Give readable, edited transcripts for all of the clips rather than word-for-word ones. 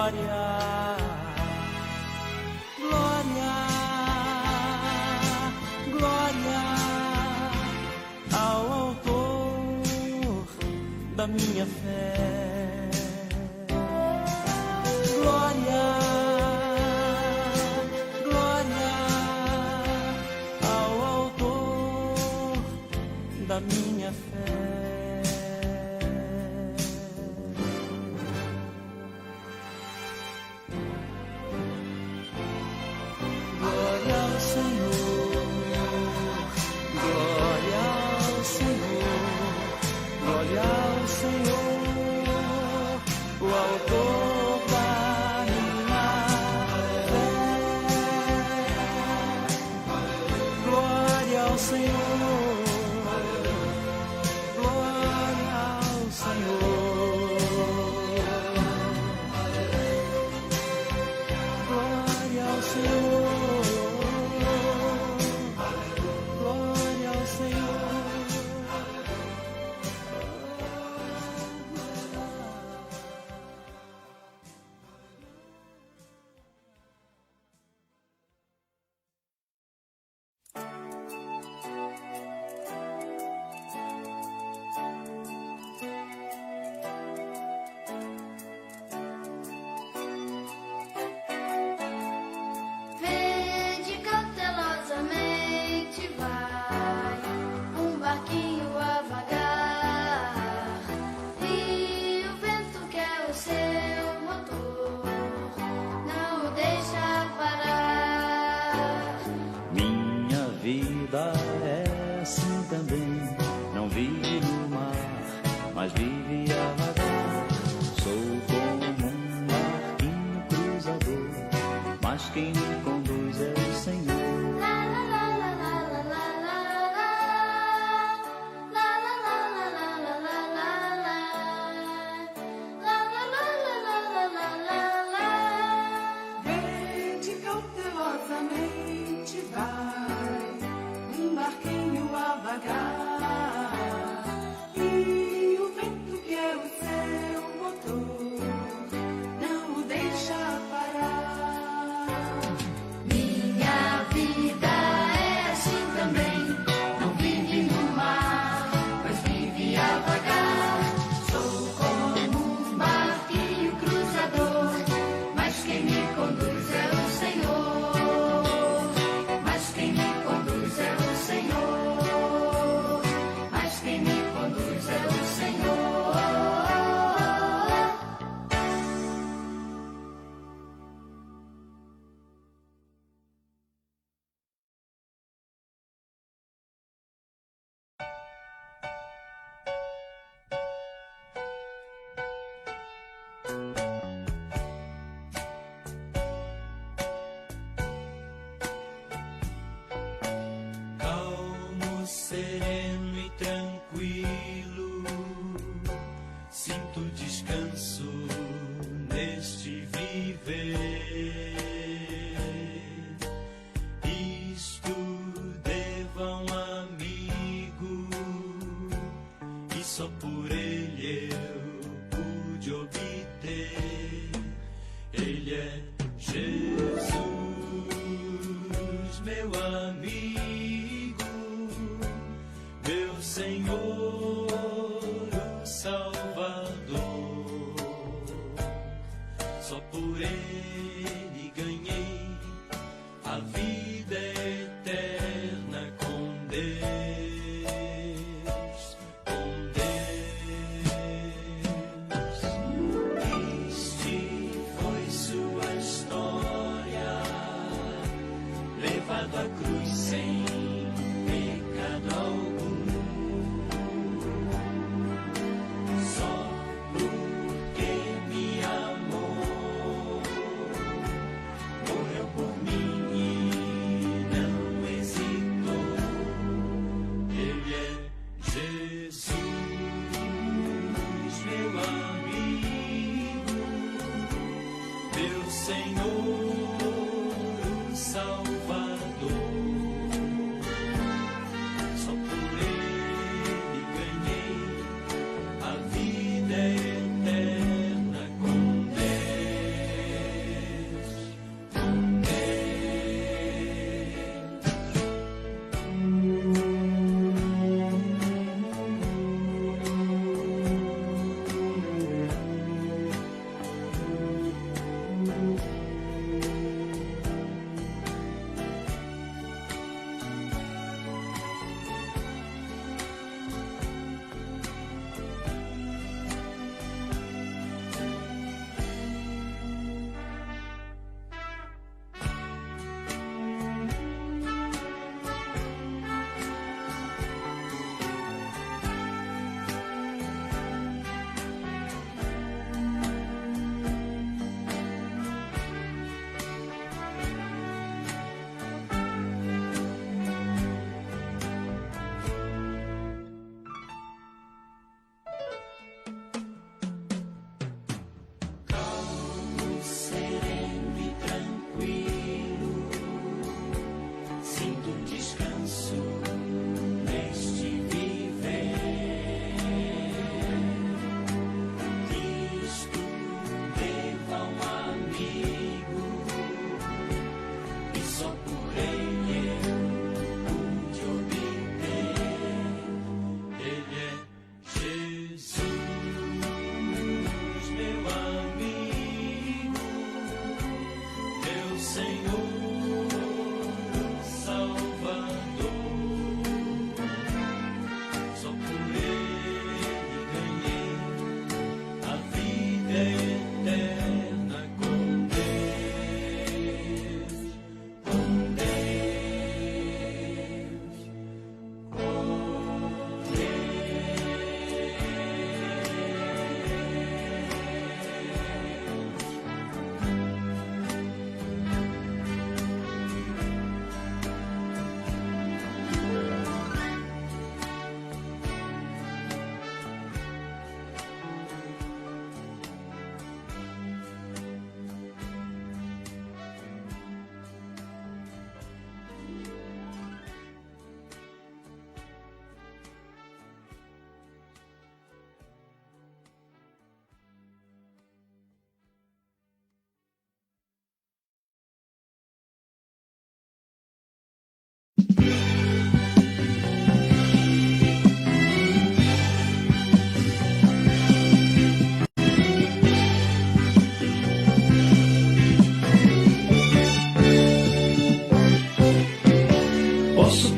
glória, glória, glória ao autor da minha fé. Glória, glória ao autor da minha fé. Sereno e tranquilo, sinto descanso neste viver. Isto devo a um amigo, e só por ele eu pude obter. Ele é Jesus, meu amigo, meu Senhor, o Salvador. Só por ele ganhei a vida eterna com Deus, com Deus. Este foi sua história, levado à cruz sem pecado algum. Morreu por mim e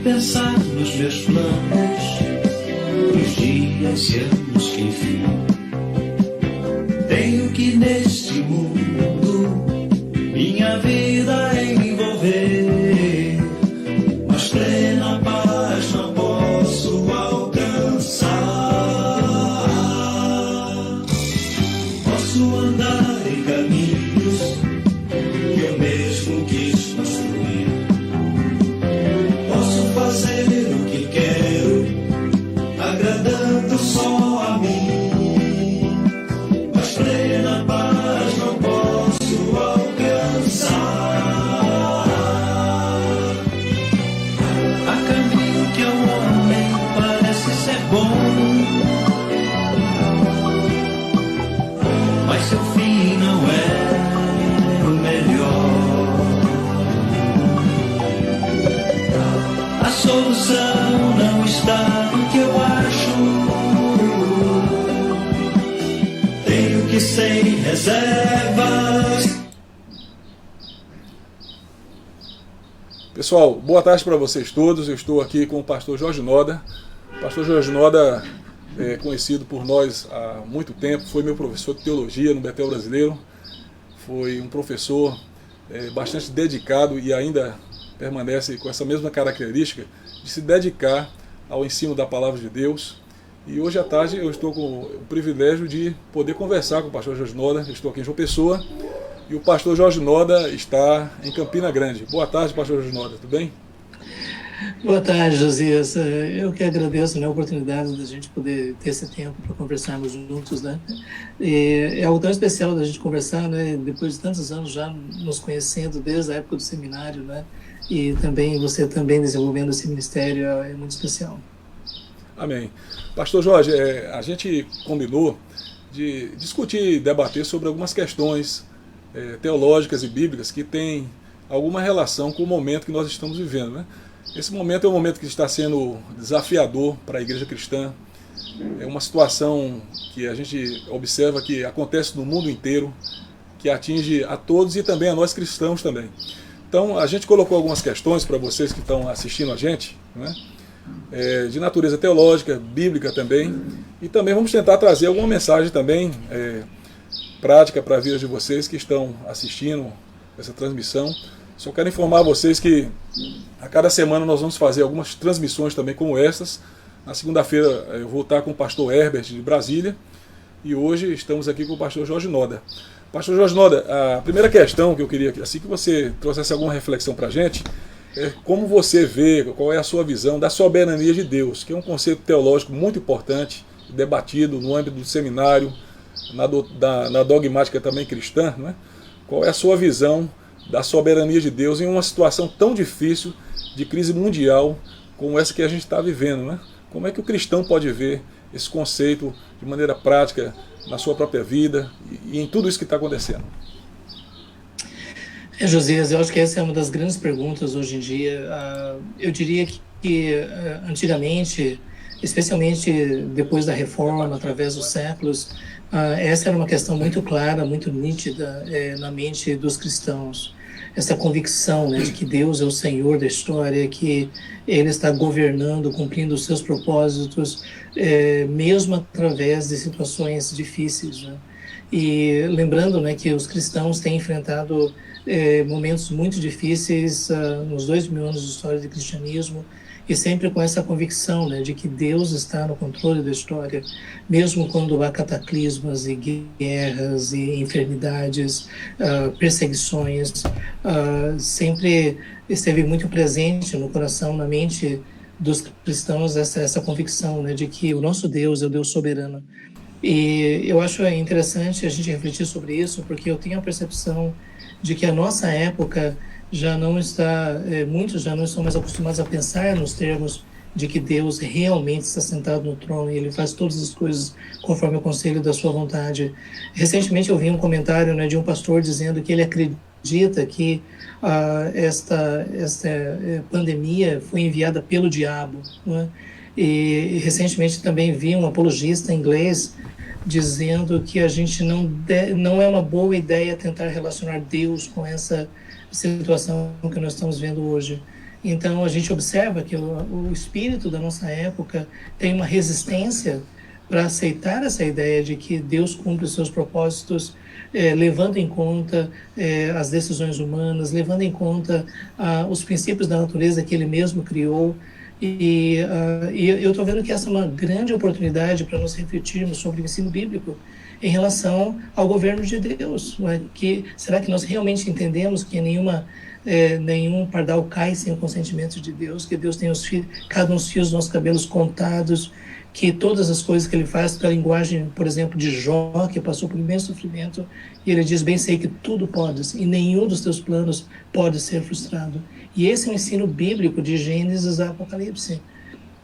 pensar nos meus planos, nos dias e anos que enfim tenho que neste mundo minha vida envolver, mas plena paz não posso alcançar. Posso andar em caminhos que eu mesmo quis construir, posso fazer o que quero, agradando só a mim, mas plena paz não posso alcançar. Há caminho que ao homem parece ser bom, mas seu fim não é o melhor. A solução não está no que eu acho, tenho que sem reservas. Pessoal, boa tarde para vocês todos. Eu estou aqui com o pastor Jorge Noda. O pastor Jorge Noda é conhecido por nós há muito tempo, foi meu professor de teologia no Betel Brasileiro, foi um professor bastante dedicado e ainda permanece com essa mesma característica de se dedicar ao ensino da Palavra de Deus. E hoje à tarde eu estou com o privilégio de poder conversar com o pastor Jorge Noda. Eu estou aqui em João Pessoa e o pastor Jorge Noda está em Campina Grande. Boa tarde, pastor Jorge Noda, tudo bem? Boa tarde, Josias. Eu que agradeço, né, a oportunidade da gente poder ter esse tempo para conversarmos juntos, né? É algo tão especial da gente conversar, né? Depois de tantos anos já nos conhecendo desde a época do seminário, né? E também você também desenvolvendo esse ministério é muito especial. Amém. Pastor Jorge, a gente combinou de discutir e debater sobre algumas questões teológicas e bíblicas que têm alguma relação com o momento que nós estamos vivendo, né? Esse momento é um momento que está sendo desafiador para a igreja cristã. É uma situação que a gente observa que acontece no mundo inteiro, que atinge a todos e também a nós cristãos também. Então a gente colocou algumas questões para vocês que estão assistindo a gente, né? De natureza teológica, bíblica também, e também vamos tentar trazer alguma mensagem também prática para a vida de vocês que estão assistindo essa transmissão. Só quero informar vocês que a cada semana nós vamos fazer algumas transmissões também como essas. Na segunda-feira eu vou estar com o pastor Herbert de Brasília e hoje estamos aqui com o pastor Jorge Noda. Pastor Jorge Noda, a primeira questão que eu queria, assim que você trouxesse alguma reflexão para a gente, é como você vê, qual é a sua visão da soberania de Deus, que é um conceito teológico muito importante, debatido no âmbito do seminário, na dogmática também cristã, né? Qual é a sua visão da soberania de Deus em uma situação tão difícil de crise mundial como essa que a gente está vivendo, né? Como é que o cristão pode ver esse conceito de maneira prática na sua própria vida e em tudo isso que está acontecendo? Josias, eu acho que essa é uma das grandes perguntas hoje em dia. Eu diria que antigamente, especialmente depois da reforma, através dos séculos, essa era uma questão muito clara, muito nítida na mente dos cristãos. Essa convicção, né, de que Deus é o Senhor da história, que Ele está governando, cumprindo os seus propósitos, mesmo através de situações difíceis, né? E lembrando, né, que os cristãos têm enfrentado momentos muito difíceis nos 2000 anos de história do cristianismo, e sempre com essa convicção, né, de que Deus está no controle da história, mesmo quando há cataclismas e guerras e enfermidades, perseguições, sempre esteve muito presente no coração, na mente dos cristãos, essa convicção, né, de que o nosso Deus é o Deus soberano. E eu acho interessante a gente refletir sobre isso, porque eu tenho a percepção de que a nossa época já não está, muitos já não estão mais acostumados a pensar nos termos de que Deus realmente está sentado no trono e Ele faz todas as coisas conforme o conselho da sua vontade. Recentemente eu vi um comentário, né, de um pastor dizendo que ele acredita que esta pandemia foi enviada pelo diabo, né? E recentemente também vi um apologista inglês dizendo que a gente não é uma boa ideia tentar relacionar Deus com essa situação que nós estamos vendo hoje. Então a gente observa que o espírito da nossa época tem uma resistência para aceitar essa ideia de que Deus cumpre os seus propósitos, levando em conta as decisões humanas, levando em conta os princípios da natureza que Ele mesmo criou. E eu estou vendo que essa é uma grande oportunidade para nós refletirmos sobre o ensino bíblico em relação ao governo de Deus. Não é? Será que nós realmente entendemos que nenhum pardal cai sem o consentimento de Deus, que Deus tem cada um dos fios dos nossos cabelos contados, que todas as coisas que Ele faz, pela linguagem, por exemplo, de Jó, que passou por imenso sofrimento, e Ele diz, bem sei que tudo podes, e nenhum dos teus planos pode ser frustrado. E esse é o ensino bíblico de Gênesis a Apocalipse.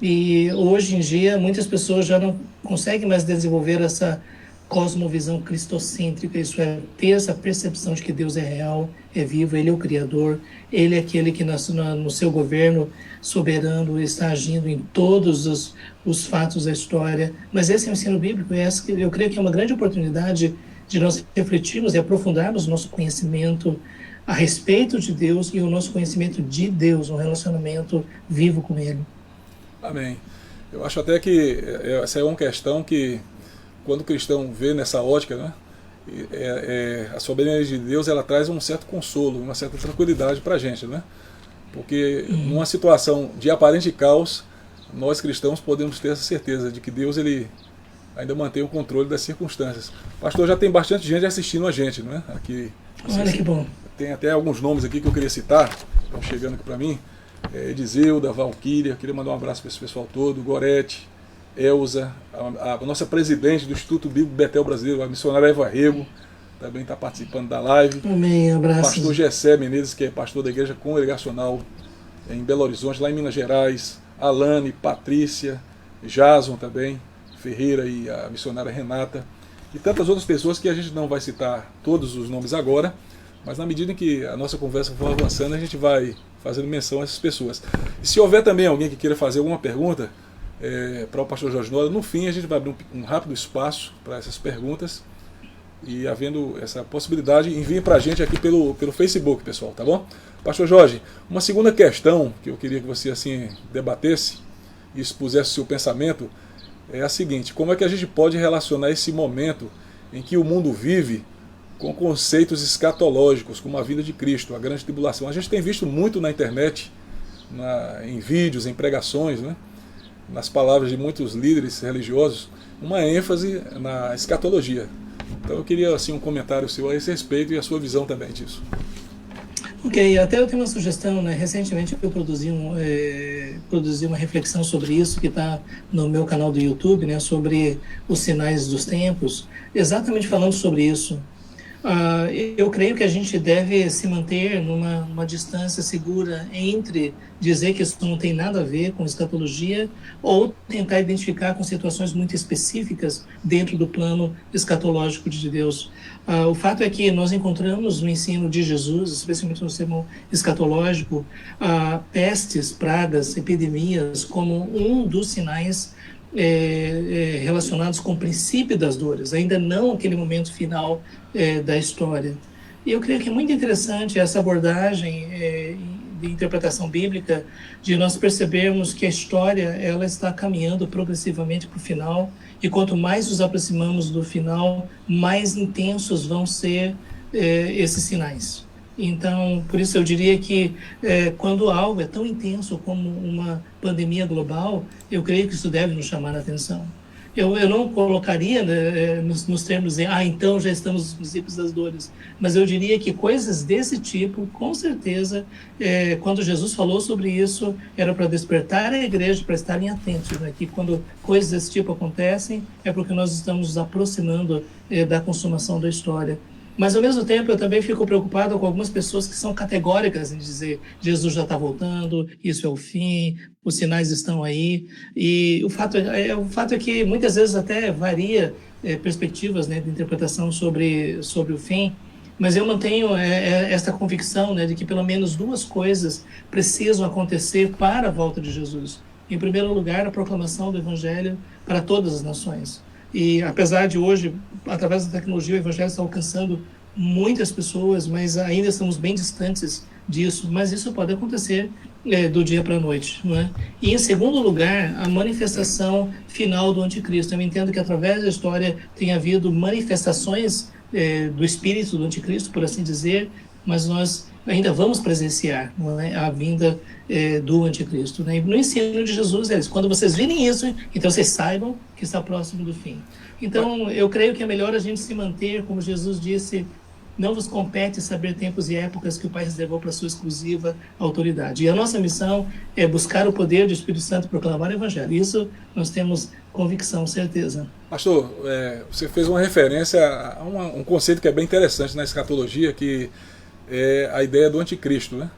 E hoje em dia, muitas pessoas já não conseguem mais desenvolver essa cosmovisão cristocêntrica, isso é, ter essa percepção de que Deus é real, é vivo, Ele é o Criador, Ele é aquele que no seu governo soberano está agindo em todos os fatos da história. Mas esse é o ensino bíblico, eu creio que é uma grande oportunidade de nós refletirmos e aprofundarmos o nosso conhecimento a respeito de Deus e o nosso conhecimento de Deus, um relacionamento vivo com Ele. Amém. Eu acho até que essa é uma questão que, quando o cristão vê nessa ótica, né, a soberania de Deus, ela traz um certo consolo, uma certa tranquilidade para a gente, né? Porque numa situação de aparente caos, nós cristãos podemos ter essa certeza de que Deus ele ainda mantém o controle das circunstâncias. Pastor, já tem bastante gente assistindo a gente, não é? Aqui, olha que bom. Tem até alguns nomes aqui que eu queria citar, estão chegando aqui para mim. Edizeuda, Valquíria, queria mandar um abraço para esse pessoal todo, Gorete, Elza, a nossa presidente do Instituto Bíblico Betel Brasileiro, a missionária Eva Rego, também está participando da live. Amém, abraço. Pastor Gessé Menezes, que é pastor da Igreja Congregacional em Belo Horizonte, lá em Minas Gerais. Alane, Patrícia, Jason também, Ferreira e a missionária Renata. E tantas outras pessoas que a gente não vai citar todos os nomes agora, mas na medida em que a nossa conversa for avançando, a gente vai fazendo menção a essas pessoas. E se houver também alguém que queira fazer alguma pergunta para o pastor Jorge Nola, no fim a gente vai abrir um rápido espaço para essas perguntas. E havendo essa possibilidade, enviem para a gente aqui pelo Facebook, pessoal, tá bom? Pastor Jorge, uma segunda questão que eu queria que você assim debatesse e expusesse o seu pensamento é a seguinte: como é que a gente pode relacionar esse momento em que o mundo vive com conceitos escatológicos, como a vinda de Cristo, a grande tribulação? A gente tem visto muito na internet, em vídeos, em pregações, né, nas palavras de muitos líderes religiosos, uma ênfase na escatologia. Então eu queria assim, um comentário seu a esse respeito e a sua visão também disso. Ok, até eu tenho uma sugestão, né? Recentemente eu produzi uma reflexão sobre isso, que está no meu canal do YouTube, né? Sobre os sinais dos tempos, exatamente falando sobre isso. Eu creio que a gente deve se manter numa distância segura entre dizer que isso não tem nada a ver com escatologia ou tentar identificar com situações muito específicas dentro do plano escatológico de Deus. O fato é que nós encontramos no ensino de Jesus, especialmente no sermão escatológico, pestes, pragas, epidemias como um dos sinais relacionados com o princípio das dores, ainda não aquele momento final da história. E eu creio que é muito interessante essa abordagem de interpretação bíblica, de nós percebermos que a história ela está caminhando progressivamente para o final, e quanto mais nos aproximamos do final, mais intensos vão ser esses sinais. Então, por isso eu diria que quando algo é tão intenso como uma pandemia global, eu creio que isso deve nos chamar a atenção. Eu não colocaria nos termos de, então já estamos nos princípios das dores, mas eu diria que coisas desse tipo, com certeza, quando Jesus falou sobre isso, era para despertar a igreja, para estarem atentos, né? Que quando coisas desse tipo acontecem, é porque nós estamos nos aproximando da consumação da história. Mas, ao mesmo tempo, eu também fico preocupado com algumas pessoas que são categóricas em dizer Jesus já está voltando, isso é o fim, os sinais estão aí. E o fato é que muitas vezes até varia perspectivas, né, de interpretação sobre o fim, mas eu mantenho esta convicção, né, de que pelo menos duas coisas precisam acontecer para a volta de Jesus. Em primeiro lugar, a proclamação do Evangelho para todas as nações. E apesar de hoje, através da tecnologia, o Evangelho está alcançando muitas pessoas, mas ainda estamos bem distantes disso, mas isso pode acontecer do dia para a noite, não é? E em segundo lugar, a manifestação final do anticristo. Eu entendo que através da história tem havido manifestações do espírito do anticristo, por assim dizer, mas nós ainda vamos presenciar, não é, a vinda do anticristo, né? E no ensino de Jesus, quando vocês virem isso, então vocês saibam que está próximo do fim. Então, eu creio que é melhor a gente se manter, como Jesus disse, não vos compete saber tempos e épocas que o Pai reservou para sua exclusiva autoridade. E a nossa missão é buscar o poder do Espírito Santo e proclamar o Evangelho. Isso nós temos convicção, certeza. Pastor, você fez uma referência a um conceito que é bem interessante na escatologia, que é a ideia do anticristo, né?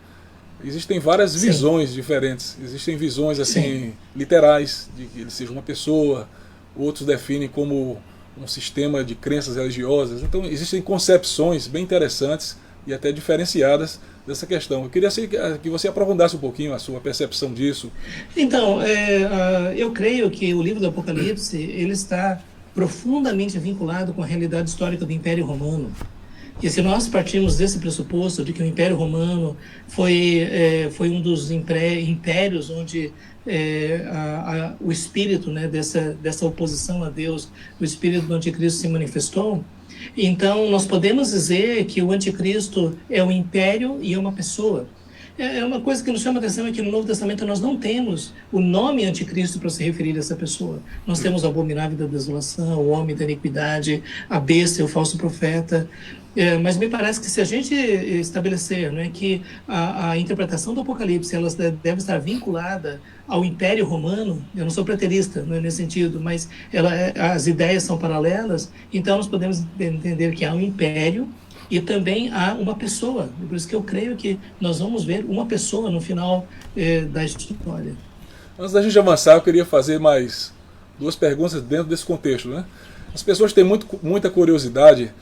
Existem várias visões diferentes. Existem visões assim literais, de que ele seja uma pessoa, outros definem como um sistema de crenças religiosas. Então existem concepções bem interessantes e até diferenciadas dessa questão. Eu queria que você aprofundasse um pouquinho a sua percepção disso. Então, eu creio que o livro do Apocalipse ele está profundamente vinculado com a realidade histórica do Império Romano. E se nós partirmos desse pressuposto de que o Império Romano foi um dos impérios onde o espírito, né, dessa oposição a Deus, o espírito do anticristo se manifestou, então nós podemos dizer que o anticristo é um império e é uma pessoa. Uma coisa que nos chama a atenção é que no Novo Testamento nós não temos o nome anticristo para se referir a essa pessoa. Nós temos o abominável da desolação, o homem da iniquidade, a besta, o falso profeta. Mas me parece que se a gente estabelecer, né, que a interpretação do Apocalipse ela deve estar vinculada ao Império Romano, eu não sou preterista, não é nesse sentido, mas as ideias são paralelas, então nós podemos entender que há um império e também há uma pessoa. Por isso que eu creio que nós vamos ver uma pessoa no final da história. Antes da gente avançar, eu queria fazer mais duas perguntas dentro desse contexto, né? As pessoas têm muita curiosidade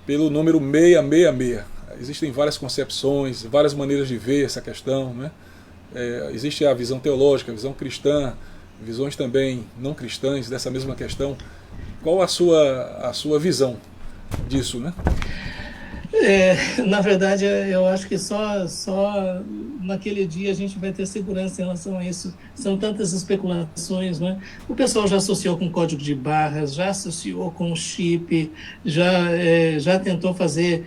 pelo número 666. Existem várias concepções, várias maneiras de ver essa questão, né? Existe a visão teológica, a visão cristã, visões também não cristãs dessa mesma questão. Qual a sua visão disso, né? Na verdade, eu acho que só naquele dia a gente vai ter segurança em relação a isso. São tantas especulações, né? O pessoal já associou com código de barras, já associou com chip, já tentou fazer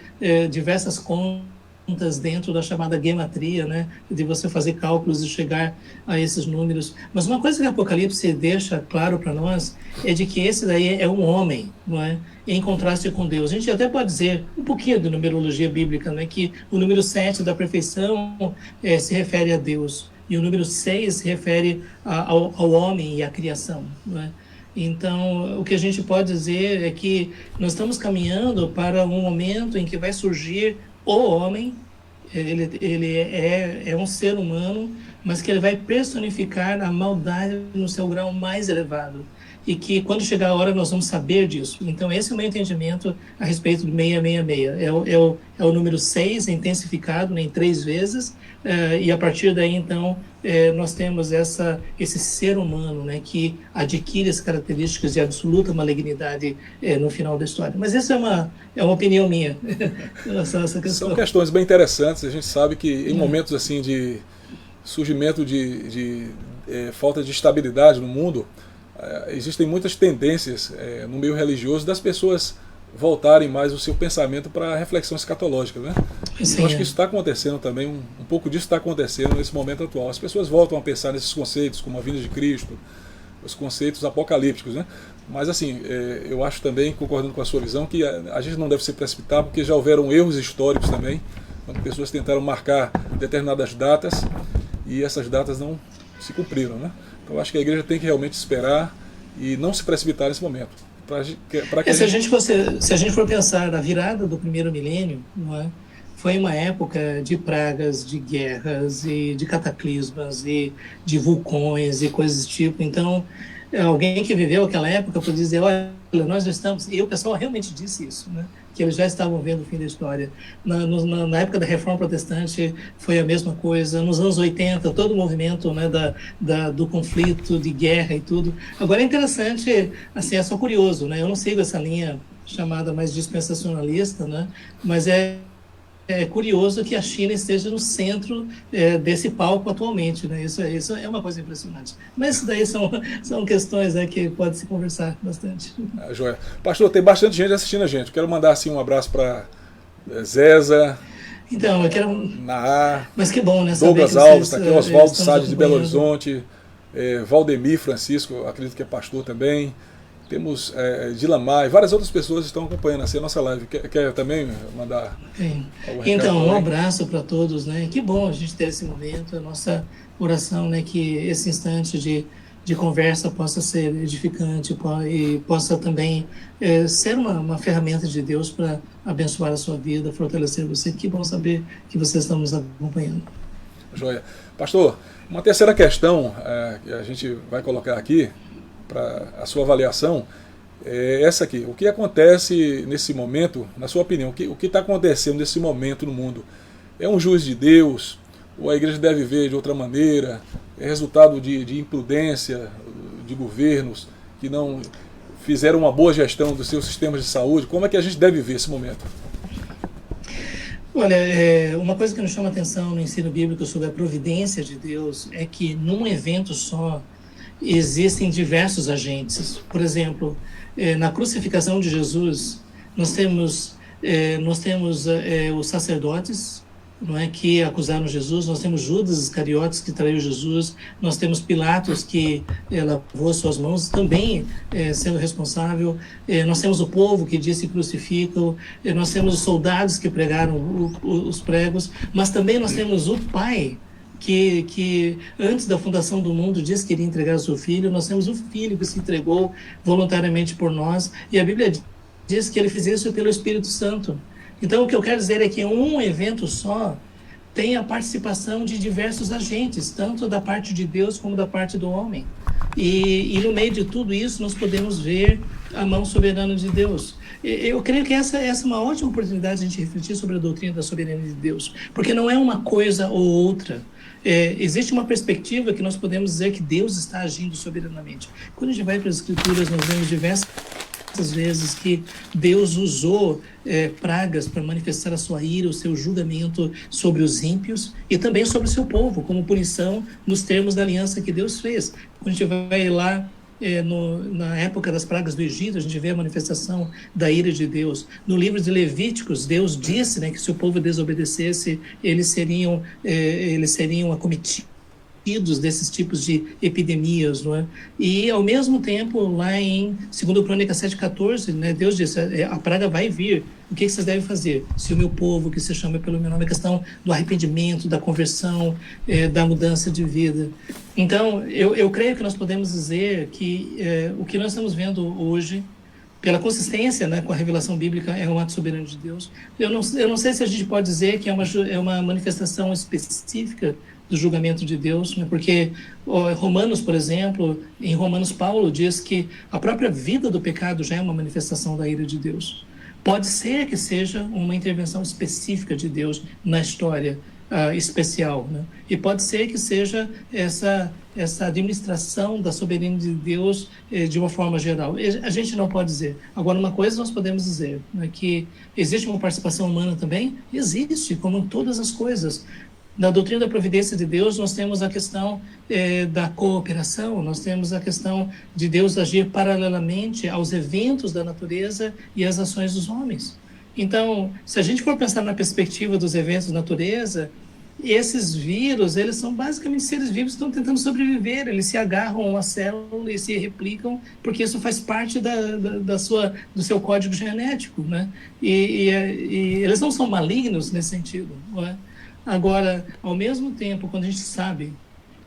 diversas contas dentro da chamada gematria, né? De você fazer cálculos e chegar a esses números. Mas uma coisa que o Apocalipse deixa claro para nós é de que esse daí é um homem, não é? Em contraste com Deus. A gente até pode dizer um pouquinho de numerologia bíblica, né? Que o número 7 da perfeição se refere a Deus e o número 6 se refere ao homem e à criação, não é? Então, o que a gente pode dizer é que nós estamos caminhando para um momento em que vai surgir o homem. Ele é um ser humano, mas que ele vai personificar a maldade no seu grau mais elevado. E que quando chegar a hora nós vamos saber disso. Então esse é o meu entendimento a respeito do 666. É o número 6 intensificado em 3 vezes, e a partir daí então nós temos esse ser humano, né, que adquire as características de absoluta malignidade no final da história. Mas essa é uma opinião minha. Essa questão. São questões bem interessantes. A gente sabe que em momentos assim de surgimento de falta de estabilidade no mundo, existem muitas tendências no meio religioso das pessoas voltarem mais o seu pensamento para a reflexão escatológica, né? Sim, eu acho que isso está acontecendo também, um pouco disso está acontecendo nesse momento atual. As pessoas voltam a pensar nesses conceitos, como a vinda de Cristo, os conceitos apocalípticos, né? Mas assim, eu acho também, concordando com a sua visão, que a gente não deve se precipitar, porque já houveram erros históricos também, quando pessoas tentaram marcar determinadas datas e essas datas não se cumpriram, né? Então eu acho que a igreja tem que realmente esperar e não se precipitar nesse momento. Se a gente for pensar, a virada do primeiro milênio, não é? Foi uma época de pragas, de guerras e de cataclismas e de vulcões e coisas do tipo. Então, alguém que viveu aquela época pode dizer, olha, nós já estamos... E o pessoal realmente disse isso, né? Que eles já estavam vendo o fim da história. Na época da Reforma Protestante foi a mesma coisa. Nos anos 80, todo o movimento, né, do conflito, de guerra e tudo. Agora é interessante, assim, é só curioso, né? Eu não sigo essa linha chamada mais dispensacionalista, né? Mas é curioso que a China esteja no centro desse palco atualmente, né? Isso é uma coisa impressionante. Mas isso daí são questões, né, que pode se conversar bastante. Joia. Pastor, tem bastante gente assistindo a gente. Quero mandar assim um abraço para Zeza, Então, eu quero. Naá, Mas que bom, né? Douglas saber que Alves, vocês, tá aqui, Oswaldo estão Salles de Belo acompanhando. Horizonte, Valdemir Francisco, acredito que é pastor também. Temos Dilamar e várias outras pessoas estão acompanhando assim, a nossa live. Quer também mandar Bem, algum recado então, um também? abraço para todos, né? Que bom a gente ter esse momento, a nossa oração, né? Que esse instante de conversa possa ser edificante e possa também ser uma ferramenta de Deus para abençoar a sua vida, fortalecer você. Que bom saber que vocês estão nos acompanhando. Joia. Pastor, uma terceira questão que a gente vai colocar aqui para a sua avaliação é essa aqui. O que acontece nesse momento, na sua opinião, o que está acontecendo nesse momento no mundo? É um juiz de Deus? Ou a igreja deve ver de outra maneira? É resultado de imprudência de governos que não fizeram uma boa gestão dos seus sistemas de saúde? Como é que a gente deve ver esse momento? Olha, uma coisa que nos chama atenção no ensino bíblico sobre a providência de Deus é que num evento só existem diversos agentes. Por exemplo, na crucificação de Jesus, nós temos os sacerdotes, não é, que acusaram Jesus, nós temos Judas Iscariotes que traiu Jesus, nós temos Pilatos que lavou suas mãos também sendo responsável, nós temos o povo que disse crucificam, nós temos os soldados que pregaram os pregos, mas também nós temos o Pai que antes da fundação do mundo disse que iria entregar o seu filho, nós temos o Filho que se entregou voluntariamente por nós, e a Bíblia diz que ele fez isso pelo Espírito Santo. Então, o que eu quero dizer é que um evento só tem a participação de diversos agentes, tanto da parte de Deus como da parte do homem. E no meio de tudo isso, nós podemos ver a mão soberana de Deus. Eu creio que essa é uma ótima oportunidade de a gente refletir sobre a doutrina da soberania de Deus, porque não é uma coisa ou outra. Existe uma perspectiva que nós podemos dizer que Deus está agindo soberanamente. Quando a gente vai para as Escrituras, nós vemos diversas vezes que Deus usou pragas para manifestar a sua ira, o seu julgamento sobre os ímpios e também sobre o seu povo, como punição nos termos da aliança que Deus fez. Quando a gente vai lá na época das pragas do Egito, a gente vê a manifestação da ira de Deus. No livro de Levíticos, Deus disse, né, que se o povo desobedecesse, eles seriam acometidos desses tipos de epidemias, não é? E ao mesmo tempo, lá em 2 Crônicas 7,14, né, Deus disse, a praga vai vir, o que vocês devem fazer? Se o meu povo, que se chama pelo meu nome, a questão do arrependimento, da conversão, da mudança de vida. Então, eu creio que nós podemos dizer que o que nós estamos vendo hoje, pela consistência, né, com a revelação bíblica, é um ato soberano de Deus. Eu não sei se a gente pode dizer que é uma manifestação específica do julgamento de Deus, né? Porque Romanos, por exemplo, em Romanos, Paulo diz que a própria vida do pecado já é uma manifestação da ira de Deus. Pode ser que seja uma intervenção específica de Deus na história especial, né? E pode ser que seja essa administração da soberania de Deus de uma forma geral. A gente não pode dizer. Agora, uma coisa nós podemos dizer, né, que existe uma participação humana também? Existe, como em todas as coisas. Na doutrina da providência de Deus, nós temos a questão da cooperação, nós temos a questão de Deus agir paralelamente aos eventos da natureza e às ações dos homens. Então, se a gente for pensar na perspectiva dos eventos da natureza, esses vírus, eles são basicamente seres vivos que estão tentando sobreviver, eles se agarram a uma célula e se replicam, porque isso faz parte do seu código genético, né? E eles não são malignos nesse sentido, não é? Agora, ao mesmo tempo, quando a gente sabe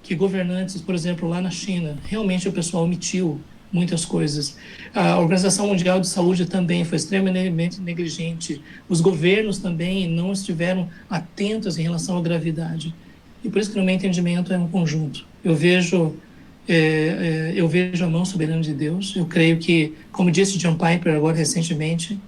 que governantes, por exemplo, lá na China, realmente o pessoal omitiu muitas coisas. A Organização Mundial de Saúde também foi extremamente negligente. Os governos também não estiveram atentos em relação à gravidade. E por isso que, no meu entendimento, é um conjunto. Eu vejo a mão soberana de Deus. Eu creio que, como disse John Piper agora recentemente,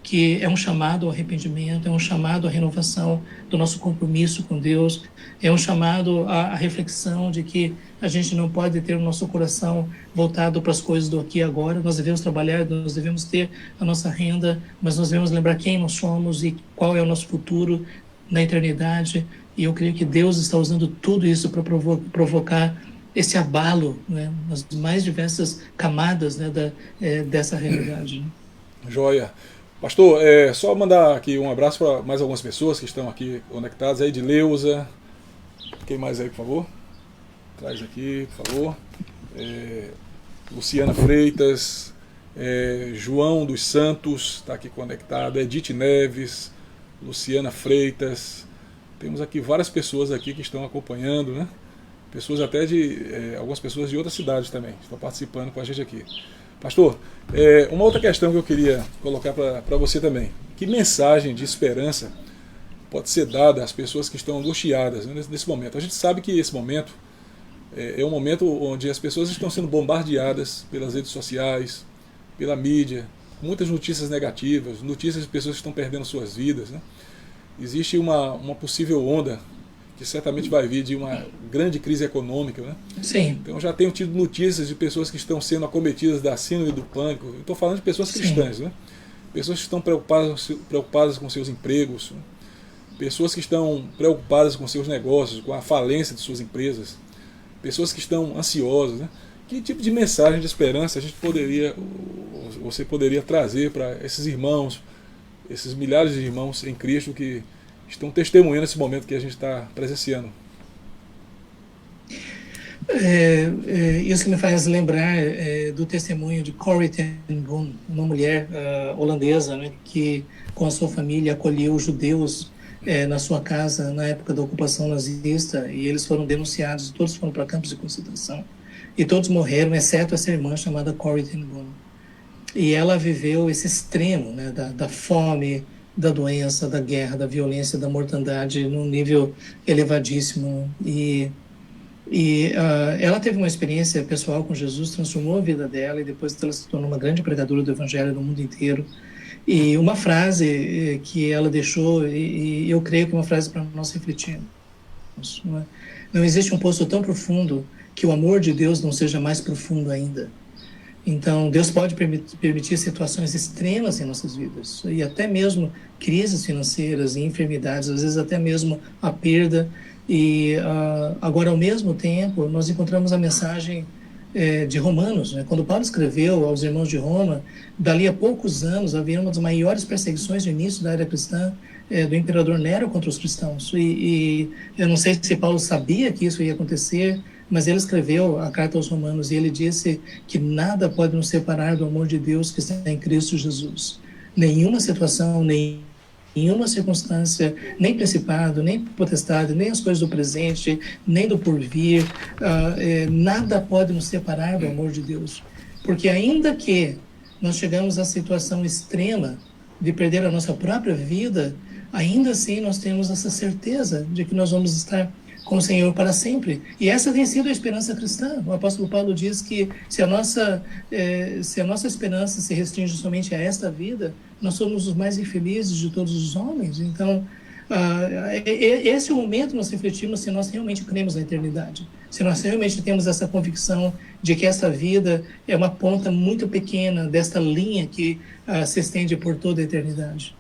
que é um chamado ao arrependimento, é um chamado à renovação do nosso compromisso com Deus, é um chamado à reflexão de que a gente não pode ter o nosso coração voltado para as coisas do aqui e agora. Nós devemos trabalhar, nós devemos ter a nossa renda, mas nós devemos lembrar quem nós somos e qual é o nosso futuro na eternidade. E eu creio que Deus está usando tudo isso para provocar esse abalo, né, nas mais diversas camadas, né, dessa realidade. Né? Joia. Pastor, só mandar aqui um abraço para mais algumas pessoas que estão aqui conectadas. Aí de Leusa. Quem mais aí, por favor? Traz aqui, por favor. Luciana Freitas. João dos Santos está aqui conectado. Edith Neves. Luciana Freitas. Temos aqui várias pessoas aqui que estão acompanhando, né? Pessoas até algumas pessoas de outras cidades também estão participando com a gente aqui. Pastor, uma outra questão que eu queria colocar para você também. Que mensagem de esperança pode ser dada às pessoas que estão angustiadas, né, nesse momento? A gente sabe que esse momento é um momento onde as pessoas estão sendo bombardeadas pelas redes sociais, pela mídia, muitas notícias negativas, notícias de pessoas que estão perdendo suas vidas, né? Existe uma possível onda que certamente vai vir de uma grande crise econômica, né? Sim. Então já tenho tido notícias de pessoas que estão sendo acometidas da síndrome do pânico. Eu estou falando de pessoas cristãs, né? Pessoas que estão preocupadas com seus empregos, né? Pessoas que estão preocupadas com seus negócios, com a falência de suas empresas, pessoas que estão ansiosas, né? Que tipo de mensagem de esperança você poderia trazer para esses irmãos, esses milhares de irmãos em Cristo que estão testemunhando esse momento que a gente está presenciando? Isso me faz lembrar do testemunho de Corrie ten Boom, uma mulher holandesa, né, que com a sua família acolheu judeus na sua casa na época da ocupação nazista, e eles foram denunciados, todos foram para campos de concentração e todos morreram, exceto essa irmã chamada Corrie ten Boom. E ela viveu esse extremo, né, da fome, da doença, da guerra, da violência, da mortandade num nível elevadíssimo. E ela teve uma experiência pessoal com Jesus, transformou a vida dela, e depois ela se tornou uma grande pregadora do evangelho no mundo inteiro. E uma frase que ela deixou, e eu creio que é uma frase para nós refletirmos: não existe um poço tão profundo que o amor de Deus não seja mais profundo ainda. Então, Deus pode permitir situações extremas em nossas vidas, e até mesmo crises financeiras e enfermidades, às vezes até mesmo a perda. E agora, ao mesmo tempo, nós encontramos a mensagem de Romanos, né? Quando Paulo escreveu aos irmãos de Roma, dali a poucos anos havia uma das maiores perseguições no início da era cristã, do imperador Nero contra os cristãos. E eu não sei se Paulo sabia que isso ia acontecer, mas ele escreveu a carta aos Romanos e ele disse que nada pode nos separar do amor de Deus que está em Cristo Jesus. Nenhuma situação, nenhuma circunstância, nem principado, nem potestade, nem as coisas do presente, nem do porvir, nada pode nos separar do amor de Deus. Porque ainda que nós chegamos à situação extrema de perder a nossa própria vida, ainda assim nós temos essa certeza de que nós vamos estar com o Senhor para sempre. E essa tem sido a esperança cristã. O apóstolo Paulo diz que se a nossa esperança se restringe somente a esta vida, nós somos os mais infelizes de todos os homens. Então, esse é o momento que nós refletimos se nós realmente cremos na eternidade, se nós realmente temos essa convicção de que essa vida é uma ponta muito pequena desta linha que se estende por toda a eternidade.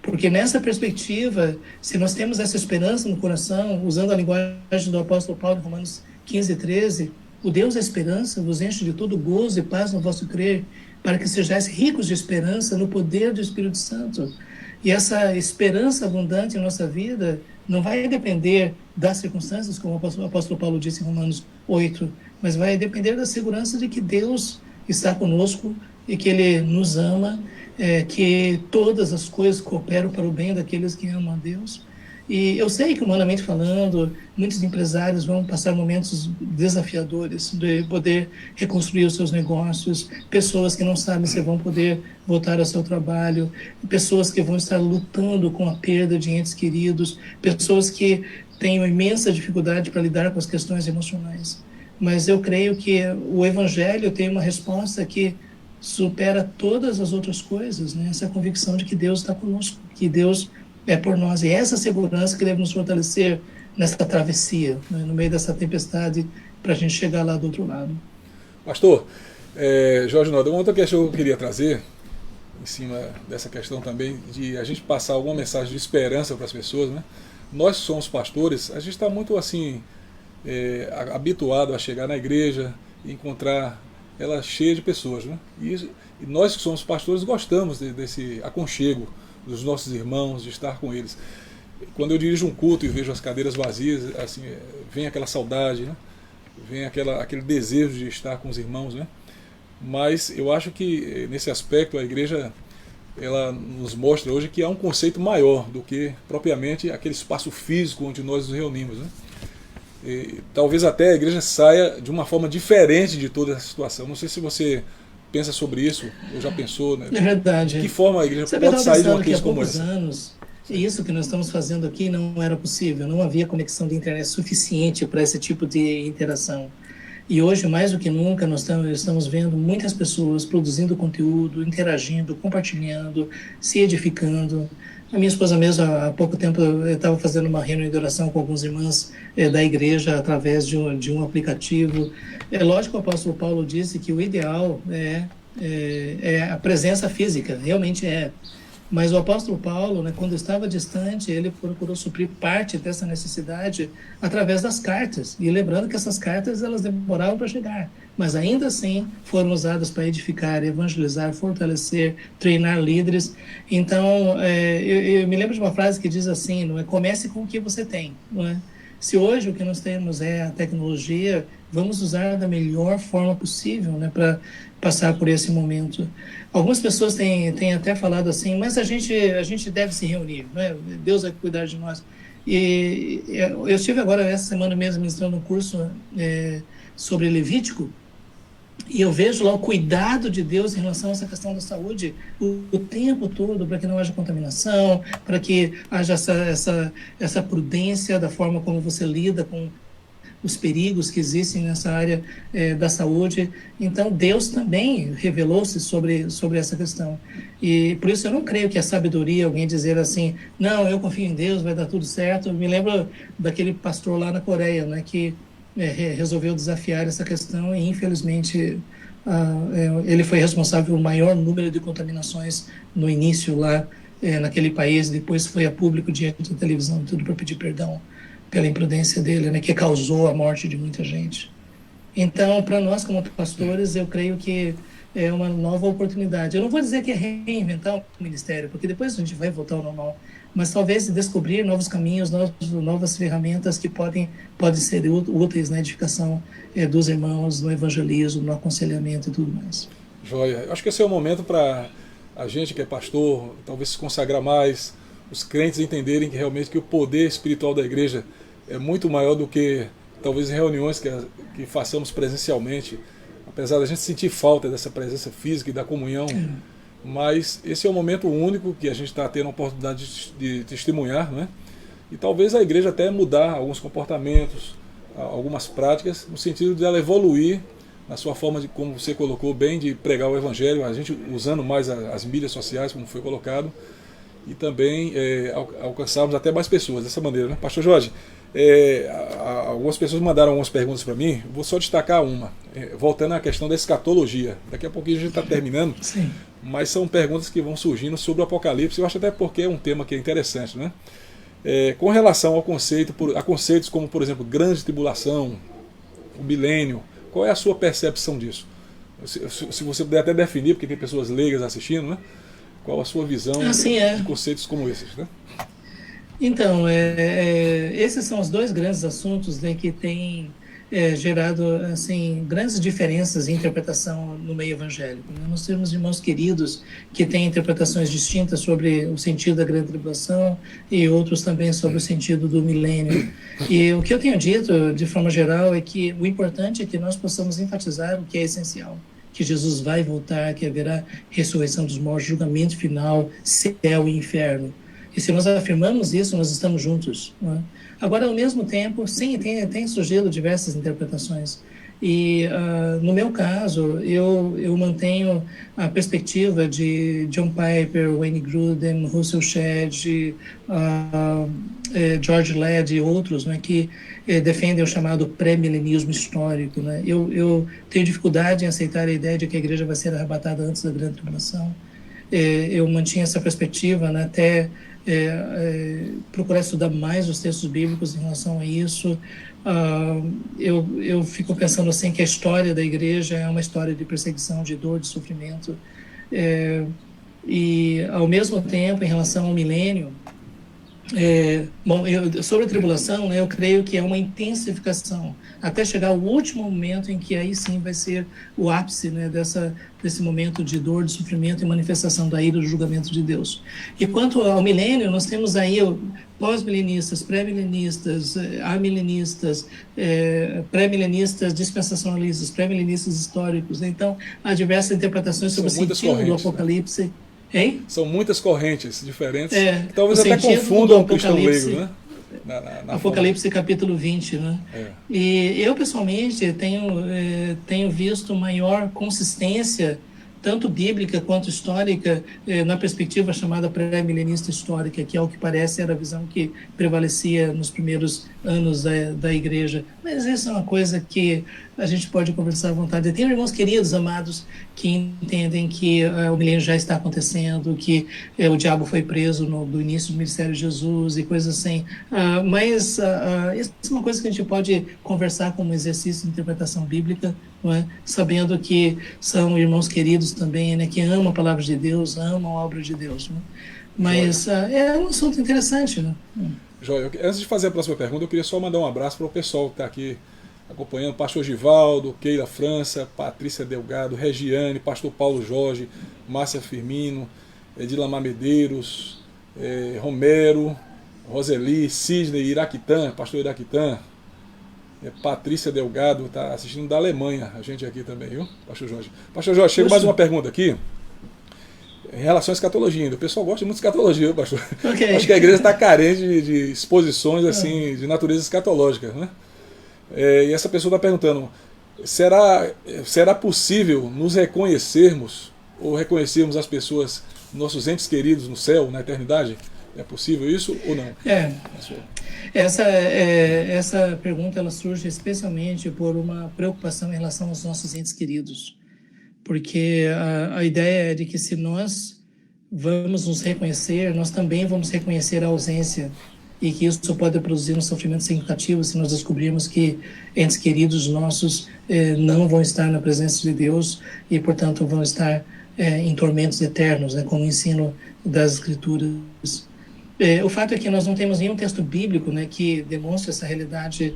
Porque nessa perspectiva, se nós temos essa esperança no coração, usando a linguagem do apóstolo Paulo em Romanos 15:13, o Deus da esperança vos enche de todo gozo e paz no vosso crer, para que sejais ricos de esperança no poder do Espírito Santo. E essa esperança abundante em nossa vida não vai depender das circunstâncias, como o apóstolo Paulo disse em Romanos 8, mas vai depender da segurança de que Deus está conosco e que Ele nos ama, que todas as coisas cooperam para o bem daqueles que amam a Deus. E eu sei que, humanamente falando, muitos empresários vão passar momentos desafiadores de poder reconstruir os seus negócios, pessoas que não sabem se vão poder voltar ao seu trabalho, pessoas que vão estar lutando com a perda de entes queridos, pessoas que têm uma imensa dificuldade para lidar com as questões emocionais. Mas eu creio que o Evangelho tem uma resposta que supera todas as outras coisas, né? Essa convicção de que Deus está conosco, que Deus é por nós. E essa segurança que deve nos fortalecer nessa travessia, né? No meio dessa tempestade, para a gente chegar lá do outro lado. Pastor, Jorge Noda, uma outra questão que eu queria trazer, em cima dessa questão também, de a gente passar alguma mensagem de esperança para as pessoas, né? Nós que somos pastores, a gente está muito assim, habituado a chegar na igreja e encontrar ela cheia de pessoas, né? E nós que somos pastores gostamos desse aconchego dos nossos irmãos, de estar com eles. Quando eu dirijo um culto e vejo as cadeiras vazias, assim, vem aquela saudade, né? Vem aquele desejo de estar com os irmãos, né? Mas eu acho que nesse aspecto a igreja, ela nos mostra hoje que há um conceito maior do que propriamente aquele espaço físico onde nós nos reunimos, né? E talvez até a igreja saia de uma forma diferente de toda essa situação. Não sei se você pensa sobre isso, ou já pensou, né? É verdade. De que forma a igreja Você pode sair de uma crise há como poucos essa? anos, isso que nós estamos fazendo aqui não era possível, não havia conexão de internet suficiente para esse tipo de interação. E hoje, mais do que nunca, nós estamos vendo muitas pessoas produzindo conteúdo, interagindo, compartilhando, se edificando. A minha esposa mesmo, há pouco tempo, eu estava fazendo uma reunião de oração com algumas irmãs da igreja através de um aplicativo. É lógico que o apóstolo Paulo disse que o ideal é a presença física, realmente é. Mas o apóstolo Paulo, né, quando estava distante, ele procurou suprir parte dessa necessidade através das cartas. E lembrando que essas cartas, elas demoravam para chegar, mas ainda assim foram usadas para edificar, evangelizar, fortalecer, treinar líderes. Então, eu me lembro de uma frase que diz assim, não é? Comece com o que você tem, não é? Se hoje o que nós temos é a tecnologia, vamos usar da melhor forma possível, né, para passar por esse momento. Algumas pessoas têm até falado assim, mas a gente deve se reunir, né? Deus vai cuidar de nós. E eu estive agora, essa semana mesmo, ministrando um curso sobre Levítico, e eu vejo lá o cuidado de Deus em relação a essa questão da saúde o tempo todo, para que não haja contaminação, para que haja essa prudência da forma como você lida com os perigos que existem nessa área da saúde. Então, Deus também revelou-se sobre essa questão. E por isso eu não creio que é sabedoria alguém dizer assim, não, eu confio em Deus, vai dar tudo certo. Eu me lembro daquele pastor lá na Coreia, né, que resolveu desafiar essa questão e, infelizmente, ele foi responsável pelo maior número de contaminações no início lá naquele país. Depois foi a público diante da televisão, tudo para pedir perdão pela imprudência dele, né, que causou a morte de muita gente. Então, para nós como pastores, eu creio que é uma nova oportunidade. Eu não vou dizer que é reinventar o ministério, porque depois a gente vai voltar ao normal, mas talvez descobrir novos caminhos, novas ferramentas que podem ser úteis na edificação dos irmãos, no evangelismo, no aconselhamento e tudo mais. Joia. Eu acho que esse é o momento para a gente que é pastor, talvez se consagrar mais, os crentes entenderem que realmente que o poder espiritual da igreja é muito maior do que talvez reuniões que façamos presencialmente, apesar da gente sentir falta dessa presença física e da comunhão, mas esse é o momento único que a gente está tendo a oportunidade de testemunhar, né? E talvez a igreja até mudar alguns comportamentos, algumas práticas, no sentido de ela evoluir na sua forma de, como você colocou bem, de pregar o evangelho, a gente usando mais as mídias sociais, como foi colocado, e também alcançarmos até mais pessoas dessa maneira, né? Pastor Jorge, algumas pessoas mandaram algumas perguntas para mim, vou só destacar uma, voltando à questão da escatologia. Daqui a pouquinho a gente está terminando. Sim. Mas são perguntas que vão surgindo sobre o Apocalipse, eu acho até porque é um tema que é interessante, né? Com relação a conceitos como, por exemplo, grande tribulação, o milênio, qual é a sua percepção disso? Se você puder até definir, porque tem pessoas leigas assistindo, né? Qual a sua visão de conceitos como esses, né? Então, esses são os dois grandes assuntos, né, que têm gerado assim, grandes diferenças em interpretação no meio evangélico. Nós temos irmãos queridos que têm interpretações distintas sobre o sentido da grande tribulação e outros também sobre o sentido do milênio. E o que eu tenho dito, de forma geral, é que o importante é que nós possamos enfatizar o que é essencial, que Jesus vai voltar, que haverá ressurreição dos mortos, julgamento final, céu e inferno. E se nós afirmamos isso, nós estamos juntos, não é? Agora, ao mesmo tempo, sim, tem surgido diversas interpretações. E, no meu caso, eu mantenho a perspectiva de John Piper, Wayne Grudem, Russell Shedd, George Ladd e outros, né, que defendem o chamado pré-milenismo histórico. Né? Eu tenho dificuldade em aceitar a ideia de que a igreja vai ser arrebatada antes da grande tribulação. Eu mantinha essa perspectiva, né, até procurar estudar mais os textos bíblicos em relação a isso. Eu fico pensando assim que a história da igreja é uma história de perseguição, de dor, de sofrimento. E, ao mesmo tempo, em relação ao milênio, sobre a tribulação, né, eu creio que é uma intensificação até chegar ao último momento em que aí sim vai ser o ápice, né, desse momento de dor, de sofrimento e manifestação da ira do julgamento de Deus. E quanto ao milênio, nós temos aí pós-milenistas, pré-milenistas, amilenistas, pré-milenistas dispensacionalistas, pré-milenistas históricos. Então, há diversas interpretações sobre o sentido do Apocalipse. Né? Hein? São muitas correntes diferentes, que talvez até confundam um cristão leigo, né? Apocalipse forma. Capítulo 20, né? E eu, pessoalmente, tenho visto maior consistência, tanto bíblica quanto histórica, na perspectiva chamada pré-milenista histórica, que, ao que parece, era a visão que prevalecia nos primeiros anos da igreja. Mas isso é uma coisa que a gente pode conversar à vontade. Tem irmãos queridos, amados, que entendem que o milênio já está acontecendo, que o diabo foi preso no início do ministério de Jesus e coisas assim. Mas isso é uma coisa que a gente pode conversar como exercício de interpretação bíblica, não é? Sabendo que são irmãos queridos também, né, que amam a palavra de Deus, amam a obra de Deus. Né? Mas é um assunto interessante. Né? Joia, antes de fazer a próxima pergunta, eu queria só mandar um abraço para o pessoal que está aqui acompanhando, pastor Givaldo, Keila França, Patrícia Delgado, Regiane, pastor Paulo Jorge, Márcia Firmino, Edilamar Medeiros, Romero, Roseli, Sidney, Iraquitã, pastor Iraquitã, Patrícia Delgado, está assistindo da Alemanha, a gente aqui também, viu, pastor Jorge? Pastor Jorge, chega mais uma pergunta aqui, em relação à escatologia ainda. O pessoal gosta muito de escatologia, pastor. Okay. Acho que a igreja está carente de exposições assim, de natureza escatológica, né? E essa pessoa está perguntando, será possível nos reconhecermos ou reconhecermos as pessoas, nossos entes queridos no céu, na eternidade? É possível isso ou não? Essa pergunta ela surge especialmente por uma preocupação em relação aos nossos entes queridos. Porque a ideia é de que se nós vamos nos reconhecer, nós também vamos reconhecer a ausência, e que isso pode produzir um sofrimento significativo se nós descobrirmos que entes queridos nossos não vão estar na presença de Deus e, portanto, vão estar em tormentos eternos, né, como o ensino das Escrituras. O fato é que nós não temos nenhum texto bíblico, né, que demonstre essa realidade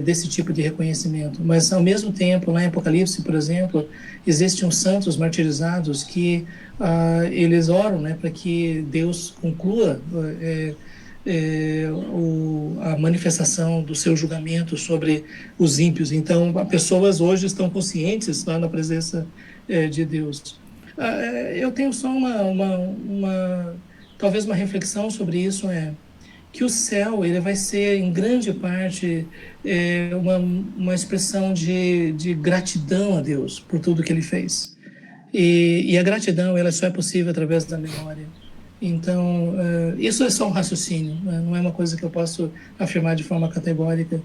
desse tipo de reconhecimento. Mas, ao mesmo tempo, lá em Apocalipse, por exemplo, existem uns santos martirizados que eles oram, né, para que Deus conclua a manifestação do seu julgamento sobre os ímpios. Então, as pessoas hoje estão conscientes lá na presença de Deus. Eu tenho só talvez uma reflexão sobre isso, que o céu ele vai ser, em grande parte, uma expressão de gratidão a Deus por tudo que Ele fez. E a gratidão ela só é possível através da memória. Então, isso é só um raciocínio, né? Não é uma coisa que eu posso afirmar de forma categórica.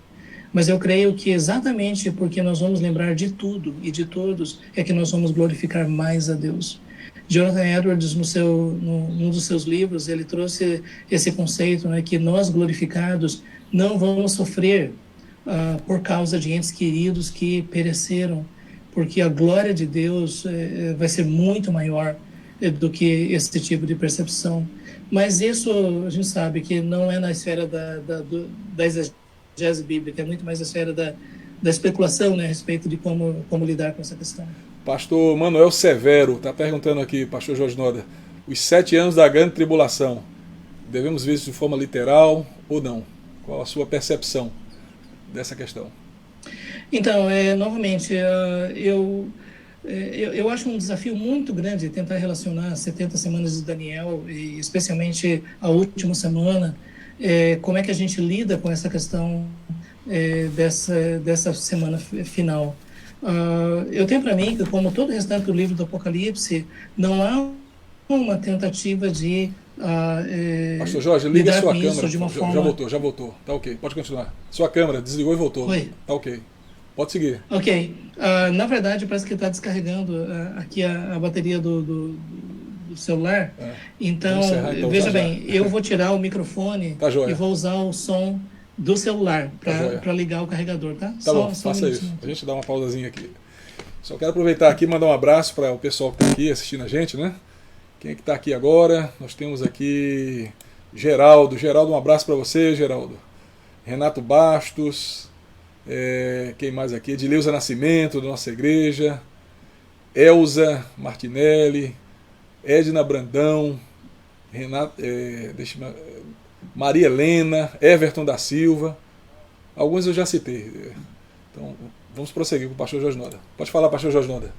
Mas eu creio que exatamente porque nós vamos lembrar de tudo e de todos é que nós vamos glorificar mais a Deus. Jonathan Edwards, num dos seus livros, ele trouxe esse conceito, né, que nós glorificados não vamos sofrer por causa de entes queridos que pereceram, porque a glória de Deus vai ser muito maior do que esse tipo de percepção. Mas isso a gente sabe que não é na esfera da exegese bíblica, é muito mais na esfera da especulação, né, a respeito de como lidar com essa questão. Pastor Manuel Severo está perguntando aqui, pastor Jorge Noda, os 7 anos da grande tribulação, devemos ver isso de forma literal ou não? Qual a sua percepção dessa questão? Então, novamente, eu acho um desafio muito grande tentar relacionar as 70 semanas de Daniel, e especialmente a última semana, como é que a gente lida com essa questão dessa semana final. Eu tenho para mim que, como todo o restante do livro do Apocalipse, não há uma tentativa de Pastor Jorge, liga a lidar sua com câmera. isso de uma Já forma... já voltou. Tá ok, pode continuar. Sua câmera desligou e voltou. Oi. Tá ok. Pode seguir. Ok. Na verdade, parece que está descarregando aqui a bateria do celular. Então, Vamos encerrar, então, veja já, bem, já. eu vou tirar o microfone Tá joia. e vou usar o som do celular joia. para ligar o carregador, tá? Tá bom, um faça isso. minutinho. A gente dá uma pausazinha aqui. Só quero aproveitar aqui e mandar um abraço para o pessoal que está aqui assistindo a gente, né? Quem é que está aqui agora? Nós temos aqui Geraldo. Geraldo, um abraço para você, Geraldo. Renato Bastos. Quem mais aqui? Edileuza Nascimento, da nossa igreja. Elza Martinelli. Edna Brandão. Maria Helena. Everton da Silva. Alguns eu já citei. Então, vamos prosseguir com o pastor Jorge Noda. Pode falar, pastor Jorge Noda.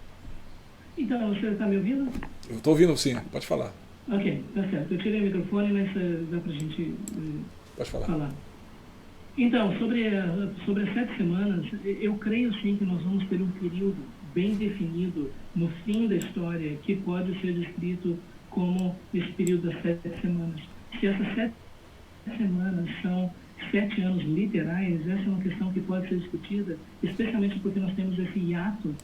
Então, você está me ouvindo? Eu estou ouvindo sim, pode falar. Ok, tá certo. Eu tirei o microfone, mas dá para a gente Pode falar. Então, sobre as 7 semanas, eu creio sim que nós vamos ter um período bem definido no fim da história que pode ser descrito como esse período das 7 semanas. Se essas 7 semanas são 7 anos literais, essa é uma questão que pode ser discutida, especialmente porque nós temos esse hiato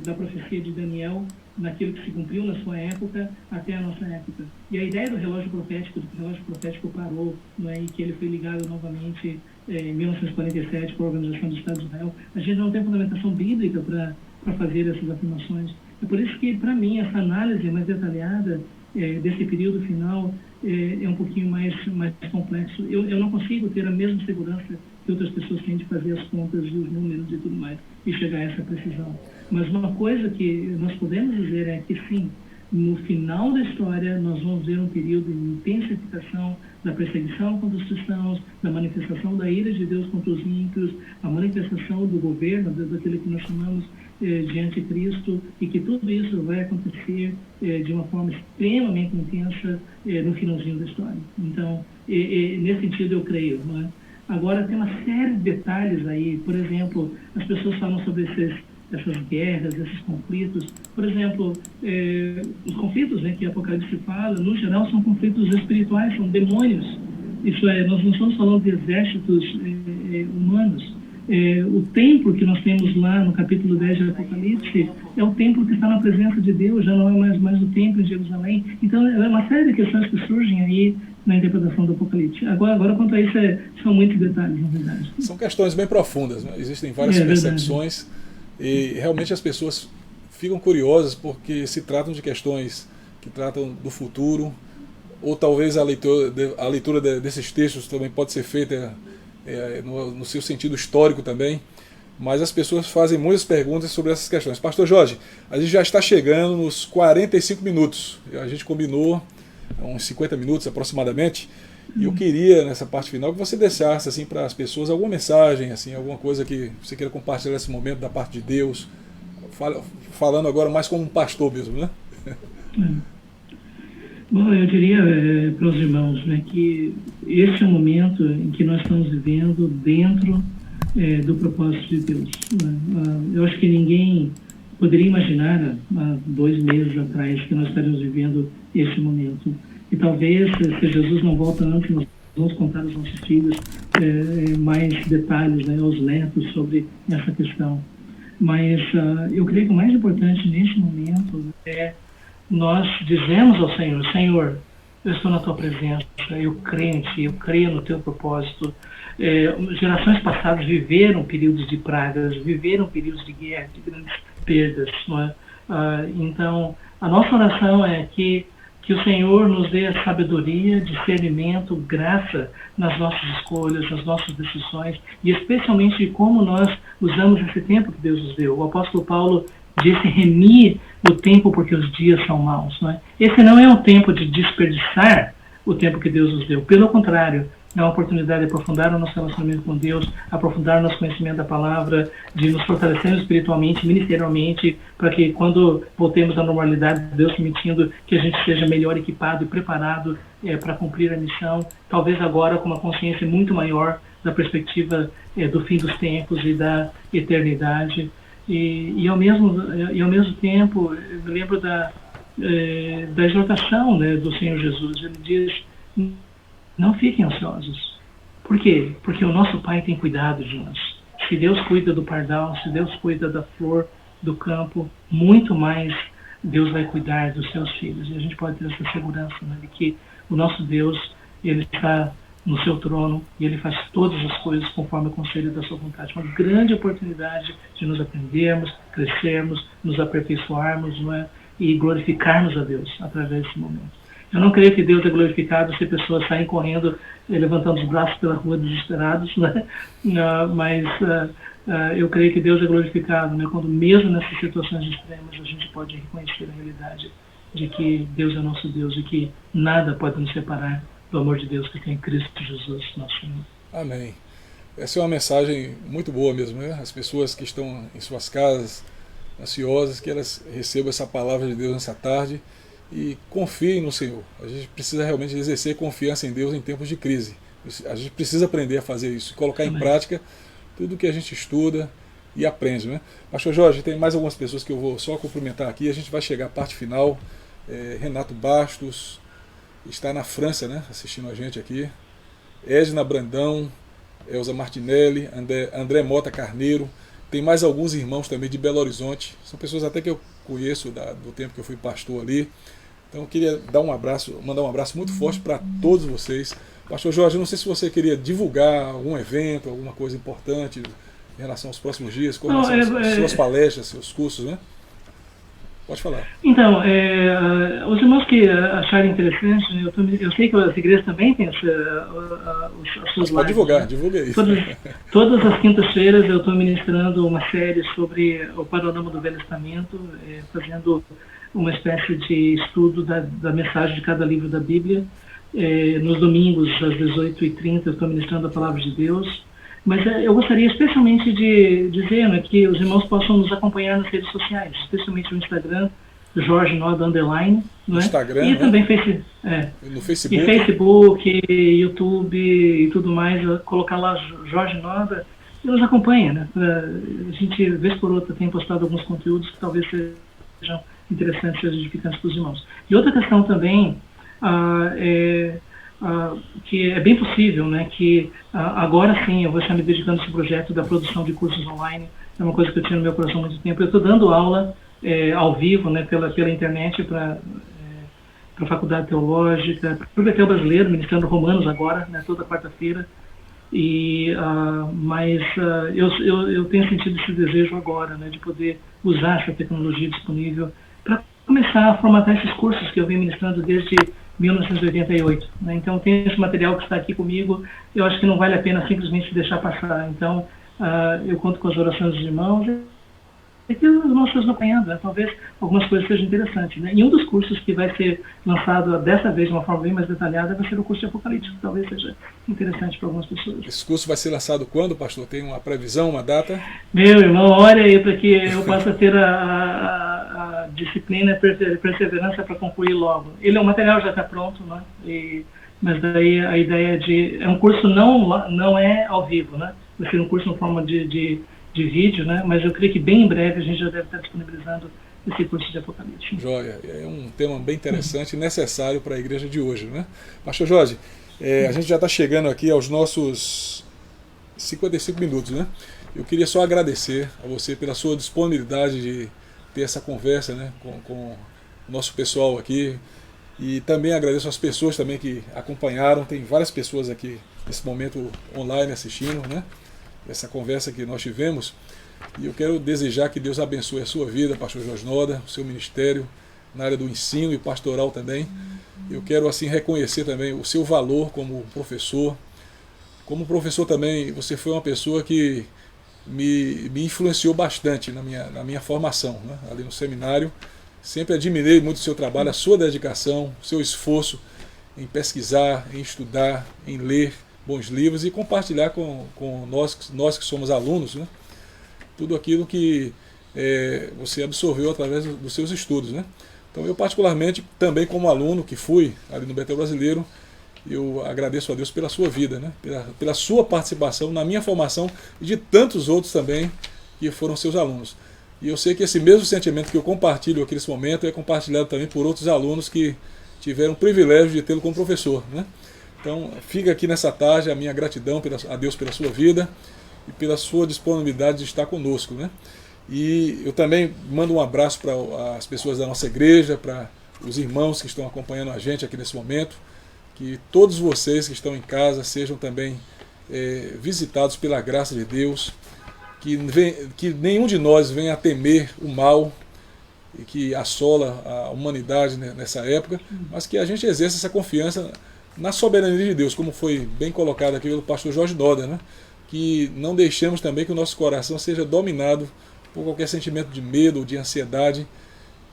da profecia de Daniel, naquilo que se cumpriu na sua época até a nossa época. E a ideia do relógio profético, de que o relógio profético parou, não é, e que ele foi ligado novamente em 1947 por Organização dos Estados de Israel, a gente não tem fundamentação bíblica para fazer essas afirmações. É por isso que, para mim, essa análise mais detalhada desse período final é um pouquinho mais complexo. Eu não consigo ter a mesma segurança que outras pessoas têm de fazer as contas e os números e tudo mais e chegar a essa precisão. Mas uma coisa que nós podemos dizer é que, sim, no final da história, nós vamos ver um período de intensificação da perseguição contra os cristãos, da manifestação da ira de Deus contra os ímpios, a manifestação do governo, daquilo que nós chamamos de anticristo, e que tudo isso vai acontecer de uma forma extremamente intensa no finalzinho da história. Então, nesse sentido, eu creio. Não é? Agora, tem uma série de detalhes aí. Por exemplo, as pessoas falam sobre essas guerras, esses conflitos. Por exemplo, os conflitos, né, que a Apocalipse fala, no geral, são conflitos espirituais, são demônios. Isso é, nós não estamos falando de exércitos humanos. O templo que nós temos lá no capítulo 10 de Apocalipse é o templo que está na presença de Deus, já não é mais o templo em Jerusalém. Então, é uma série de questões que surgem aí na interpretação do Apocalipse. Agora quanto a isso, são muitos detalhes, na verdade. São questões bem profundas, né? Existem várias percepções e realmente as pessoas ficam curiosas porque se tratam de questões que tratam do futuro, ou talvez a leitura desses textos também pode ser feita no seu sentido histórico também, mas as pessoas fazem muitas perguntas sobre essas questões. Pastor Jorge, a gente já está chegando nos 45 minutos, a gente combinou uns 50 minutos aproximadamente, e eu queria, nessa parte final, que você deixasse assim, para as pessoas alguma mensagem, assim, alguma coisa que você queira compartilhar nesse momento da parte de Deus, falando agora mais como um pastor mesmo, né? Bom, eu diria para os irmãos, né, que esse é o momento em que nós estamos vivendo dentro do propósito de Deus. Eu acho que ninguém poderia imaginar há 2 meses atrás que nós estaríamos vivendo esse momento. E talvez, se Jesus não volta antes, nós vamos contar aos nossos filhos mais detalhes, né, aos netos sobre essa questão. Mas eu creio que o mais importante nesse momento é nós dizemos ao Senhor: Senhor, eu estou na tua presença, eu creio em ti, eu creio no teu propósito. Gerações passadas viveram períodos de pragas, viveram períodos de guerra, de grandes perdas. Não é? Então, a nossa oração é que o Senhor nos dê a sabedoria, discernimento, graça nas nossas escolhas, nas nossas decisões, e especialmente de como nós usamos esse tempo que Deus nos deu. O apóstolo Paulo disse: remir o tempo porque os dias são maus. Não é? Esse não é um tempo de desperdiçar o tempo que Deus nos deu. Pelo contrário, é uma oportunidade de aprofundar o nosso relacionamento com Deus, aprofundar o nosso conhecimento da palavra, de nos fortalecermos espiritualmente, ministerialmente, para que quando voltemos à normalidade, Deus permitindo, que a gente seja melhor equipado e preparado para cumprir a missão, talvez agora com uma consciência muito maior da perspectiva do fim dos tempos e da eternidade. E ao mesmo tempo, eu me lembro da exortação, né, do Senhor Jesus. Ele diz, não fiquem ansiosos. Por quê? Porque o nosso Pai tem cuidado de nós. Se Deus cuida do pardal, se Deus cuida da flor do campo, muito mais Deus vai cuidar dos seus filhos. E a gente pode ter essa segurança, né, de que o nosso Deus, Ele está no seu trono e Ele faz todas as coisas conforme o conselho da sua vontade. Uma grande oportunidade de nos aprendermos, crescermos, nos aperfeiçoarmos, não é? E glorificarmos a Deus através desse momento. Eu não creio que Deus é glorificado se pessoas saem correndo, levantando os braços pela rua desesperados, né? Mas eu creio que Deus é glorificado, né? Quando mesmo nessas situações extremas a gente pode reconhecer a realidade de que Deus é nosso Deus e que nada pode nos separar do amor de Deus que tem em Cristo Jesus, nosso Senhor. Amém. Essa é uma mensagem muito boa mesmo, né? As pessoas que estão em suas casas, ansiosas, que elas recebam essa palavra de Deus nessa tarde e confiem no Senhor. A gente precisa realmente exercer confiança em Deus em tempos de crise. A gente precisa aprender a fazer isso, colocar em prática tudo que a gente estuda e aprende, né? Pastor Jorge, tem mais algumas pessoas que eu vou só cumprimentar aqui, a gente vai chegar à parte final. Renato Bastos está na França, né, assistindo a gente aqui. Edna Brandão, Elza Martinelli, André Mota Carneiro. Tem mais alguns irmãos também de Belo Horizonte. São pessoas até que eu conheço do tempo que eu fui pastor ali. Então eu queria mandar um abraço muito forte para todos vocês. Pastor Jorge, não sei se você queria divulgar algum evento, alguma coisa importante em relação aos próximos dias, com relação às suas palestras, seus cursos, né? Pode falar. Então, os irmãos que acharem interessante, eu sei que as igrejas também têm as suas lives. Pode divulgar, divulga isso. Todas as quintas-feiras eu estou ministrando uma série sobre o panorama do Velho Testamento, fazendo uma espécie de estudo da mensagem de cada livro da Bíblia. Nos domingos, às 18h30, eu estou ministrando a Palavra de Deus. Mas eu gostaria especialmente de dizer, né, que os irmãos possam nos acompanhar nas redes sociais, especialmente no Instagram, Jorge Noda _, né? Instagram, e né? também no Facebook. E Facebook, YouTube e tudo mais, colocar lá Jorge Noda e nos acompanha, né? A gente, vez por outra, tem postado alguns conteúdos que talvez sejam interessantes e edificantes para os irmãos. E outra questão também que é bem possível, né, que agora sim eu vou estar me dedicando a esse projeto da produção de cursos online. É uma coisa que eu tinha no meu coração há muito tempo. Eu estou dando aula ao vivo, né, pela internet para a Faculdade Teológica, para o Betel Brasileiro, ministrando Romanos agora, né, toda quarta-feira. Mas eu tenho sentido esse desejo agora, né, de poder usar essa tecnologia disponível para começar a formatar esses cursos que eu venho ministrando desde 1988. Né? Então tem esse material que está aqui comigo, eu acho que não vale a pena simplesmente deixar passar. Então eu conto com as orações dos irmãos e que os irmãos estão acompanhando, né? Talvez algumas coisas sejam interessantes. Né? E um dos cursos que vai ser lançado dessa vez de uma forma bem mais detalhada vai ser o curso de Apocalipse, que talvez seja interessante para algumas pessoas. Esse curso vai ser lançado quando, pastor? Tem uma previsão, uma data? Meu irmão, olha aí para que eu possa ter a disciplina e perseverança para concluir logo. O material já está pronto, né? Mas daí a ideia é um curso não é ao vivo, né? Vai ser um curso em forma de vídeo, né? Mas eu creio que bem em breve a gente já deve estar disponibilizando esse curso de Apocalipse. Joia, é um tema bem interessante e necessário para a igreja de hoje, né? Pastor Jorge, a gente já está chegando aqui aos nossos 55 minutos, né? Eu queria só agradecer a você pela sua disponibilidade de ter essa conversa, né, com o nosso pessoal aqui, e também agradeço as pessoas também que acompanharam. Tem várias pessoas aqui nesse momento online assistindo, né, essa conversa que nós tivemos, e eu quero desejar que Deus abençoe a sua vida, pastor Jorge Noda, o seu ministério na área do ensino e pastoral também. Eu quero assim reconhecer também o seu valor como professor. Como professor também, você foi uma pessoa que me influenciou bastante na minha formação, né? Ali no seminário. Sempre admirei muito o seu trabalho, a sua dedicação, o seu esforço em pesquisar, em estudar, em ler bons livros e compartilhar com nós que somos alunos, né? Tudo aquilo que você absorveu através dos seus estudos, né? Então eu particularmente, também como aluno que fui ali no Betel Brasileiro, eu agradeço a Deus pela sua vida, né? pela sua participação na minha formação e de tantos outros também que foram seus alunos. E eu sei que esse mesmo sentimento que eu compartilho aqui nesse momento é compartilhado também por outros alunos que tiveram o privilégio de tê-lo como professor, né? Então, fica aqui nessa tarde a minha gratidão a Deus pela sua vida e pela sua disponibilidade de estar conosco, né? E eu também mando um abraço para as pessoas da nossa igreja, para os irmãos que estão acompanhando a gente aqui nesse momento, que todos vocês que estão em casa sejam também visitados pela graça de Deus, que nenhum de nós venha a temer o mal que assola a humanidade nessa época, mas que a gente exerça essa confiança na soberania de Deus, como foi bem colocado aqui pelo pastor Jorge Noda, né? Que não deixemos também que o nosso coração seja dominado por qualquer sentimento de medo ou de ansiedade,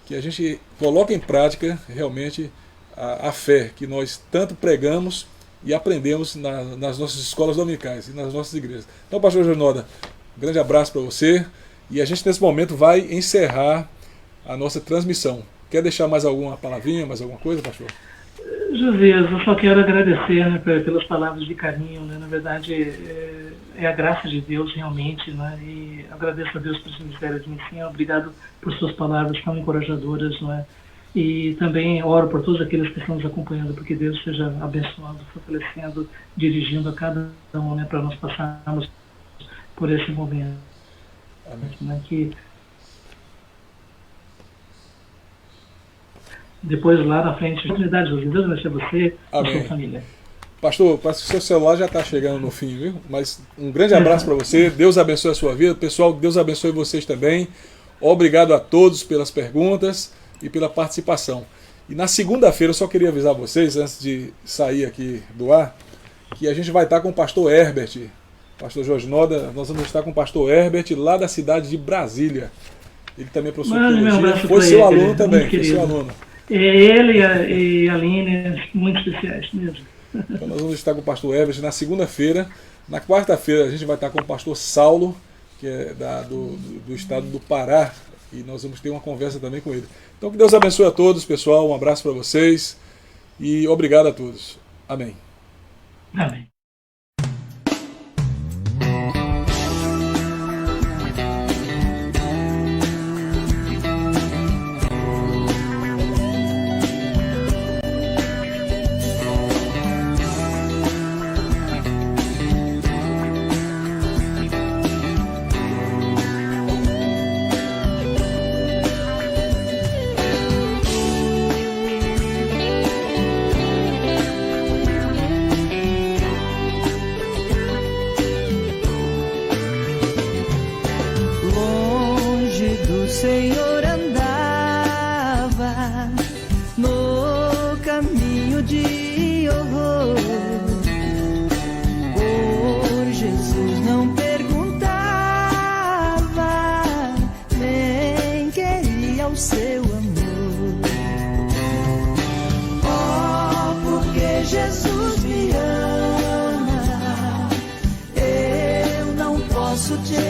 que a gente coloque em prática realmente a fé que nós tanto pregamos e aprendemos nas nossas escolas dominicais e nas nossas igrejas. Então, pastor Jorge Noda, um grande abraço para você, e a gente nesse momento vai encerrar a nossa transmissão. Quer deixar mais alguma palavrinha, mais alguma coisa, pastor? Josias, eu só quero agradecer, né, pelas palavras de carinho, né? Na verdade, é a graça de Deus realmente, né? E agradeço a Deus por esse ministério de ensino. Obrigado por suas palavras tão encorajadoras, né? E também oro por todos aqueles que estão nos acompanhando, porque Deus esteja abençoando, fortalecendo, dirigindo a cada um, né, para nós passarmos por esse momento. Amém. Né, que depois lá na frente, oportunidade, Deus vai ser você e a sua família. Pastor, parece que o seu celular já está chegando no fim, viu? Mas um grande abraço para você, Deus abençoe a sua vida. Pessoal, Deus abençoe vocês também. Obrigado a todos pelas perguntas e pela participação. E na segunda-feira eu só queria avisar vocês, antes de sair aqui do ar, que a gente vai estar com o pastor Herbert, pastor Jorge Noda. Nós vamos estar com o pastor Herbert lá da cidade de Brasília. Ele também é professor de teologia, foi seu aluno também, foi seu aluno. Ele e a Aline, muito especiais mesmo. Então nós vamos estar com o pastor Herbert na segunda-feira. Na quarta-feira a gente vai estar com o pastor Saulo, que é do estado do Pará, e nós vamos ter uma conversa também com ele. Então que Deus abençoe a todos, pessoal. Um abraço para vocês e obrigado a todos. Amém. Amém. Senhor andava no caminho de horror. Por Jesus não perguntava, nem queria o seu amor. Oh, porque Jesus me ama, eu não posso te